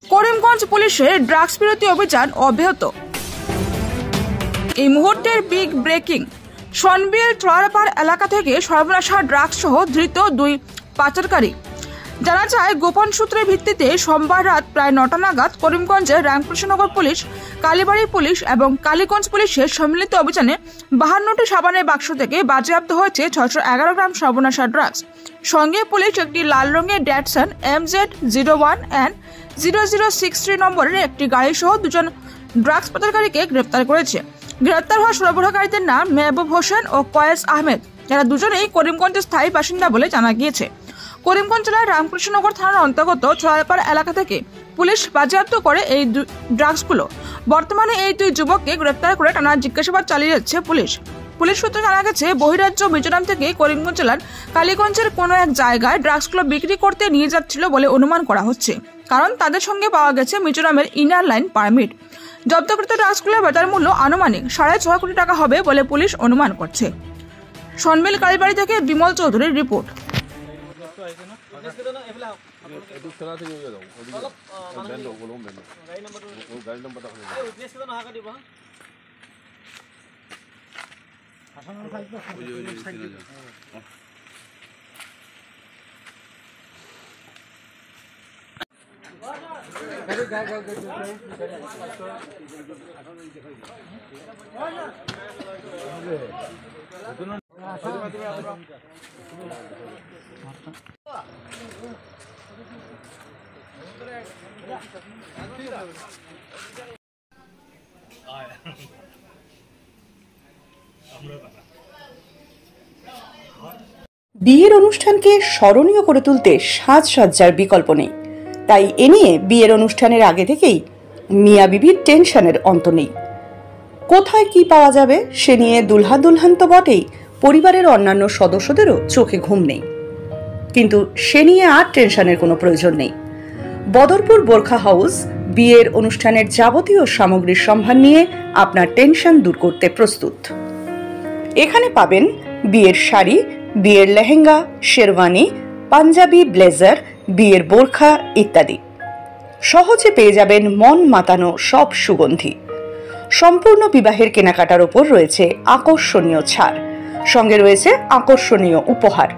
করিমগঞ্জ পুলিশের ড্রাগস বিরোধী অভিযান অব্যাহত। এই মুহূর্তের বিগ ব্রেকিং। সনবিল ট্রলারপাড় এলাকা থেকে সর্বনাশা ড্রাগস সহ ধৃত 2 পাচারকারী। জানা যায়, গোপন সূত্রের ভিত্তিতে সোমবার রাত প্রায় 9টা নাগাদ করিমগঞ্জের রামকৃষ্ণনগর পুলিশ, কালীবাড়ি পুলিশ এবং কালীগঞ্জ পুলিশের সম্মিলিত অভিযানে 52টি সাবানের বাক্স থেকে বাজেয়াপ্ত হয়েছে 611 গ্রাম সর্বনাশা ড্রাগস। সঙ্গে পুলিশ একটি লাল রঙের ড্যাটসন MZ01 and 0063 নম্বরের একটি গাড়ি সহ 2 জন ড্রাগস পাচারকারীকে গ্রেপ্তার করেছে। গ্রেপ্তার হওয়া সরবরাহকারীদের নাম মেহবুব হোসেন ও কয়েস আহমেদ, যারা দুজনেই করিমগঞ্জের স্থায়ী বাসিন্দা বলে জানা গিয়েছে। করিমগঞ্জ জেলার রামকৃষ্ণনগর থানার অন্তর্গত ট্রলারপাড় এলাকা থেকে পুলিশ বাজেয়াপ্ত করে এই ড্রাগসগুলো। বর্তমানে এই 2 যুবককে গ্রেপ্তার করে টানা জিজ্ঞাসাবাদ চালিয়ে যাচ্ছে পুলিশ সূত্রে জানা গেছে, বহিরাজ্য মিজোরাম থেকে করিমগঞ্জ জেলার কালীগঞ্জের কোনো এক জায়গায় ড্রাগসগুলো বিক্রি করতে নিয়ে যাচ্ছিল বলে অনুমান করা হচ্ছে, কারণ তাদের সঙ্গে পাওয়া গেছে মিজোরামের ইনার লাইন পারমিট। জব্দকৃত ড্রাগসগুলোর বাজার মূল্য আনুমানিক 6.5 কোটি টাকা হবে বলে পুলিশ অনুমান করছে। সনবিল কালীবাড়ি থেকে বিমল চৌধুরীর রিপোর্ট। বিয়ের অনুষ্ঠানকে স্মরণীয় করে তুলতে সাজসজ্জার বিকল্প নেই, তাই এ নিয়ে বিয়ের অনুষ্ঠানের আগে থেকেই মিয়া বিবির টেনশনের অন্ত নেই। কোথায় কি পাওয়া যাবে সে নিয়ে দুলহা দুলহান তো বটেই, পরিবারের অন্যান্য সদস্যদেরও চোখে ঘুম নেই। কিন্তু সে নিয়ে আর টেনশনের কোনো প্রয়োজন নেই। বদরপুর বোরখা হাউস বিয়ের অনুষ্ঠানের যাবতীয় সামগ্রীর সম্ভার নিয়ে আপনার টেনশন দূর করতে প্রস্তুত। এখানে পাবেন বিয়ের শাড়ি, বিয়ের লেহেঙ্গা, শেরওয়ানি, পাঞ্জাবি, ব্লেজার, বিয়ের বোরখা ইত্যাদি। সহজে পেয়ে যাবেন মন মাতানো সব সুগন্ধি। সম্পূর্ণ বিবাহের কেনাকাটার ওপর রয়েছে আকর্ষণীয় ছাড়, সঙ্গে রয়েছে আকর্ষণীয় উপহার।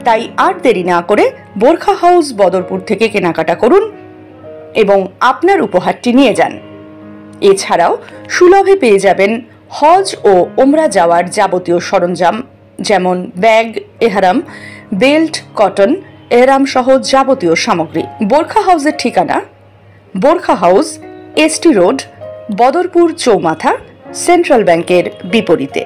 তাই আর দেরি না করে বোরখা হাউস বদরপুর থেকে কেনাকাটা করুন এবং আপনার উপহারটি নিয়ে যান। এছাড়াও সুলভে পেয়ে যাবেন হজ ও ওমরা যাওয়ার যাবতীয় সরঞ্জাম, যেমন ব্যাগ, এহরাম, বেল্ট, কটন, এহরাম সহ যাবতীয় সামগ্রী। বোরখা হাউসের ঠিকানা Burqa house, ST road, Badarpur চৌমাথা, সেন্ট্রাল ব্যাংকের বিপরীতে।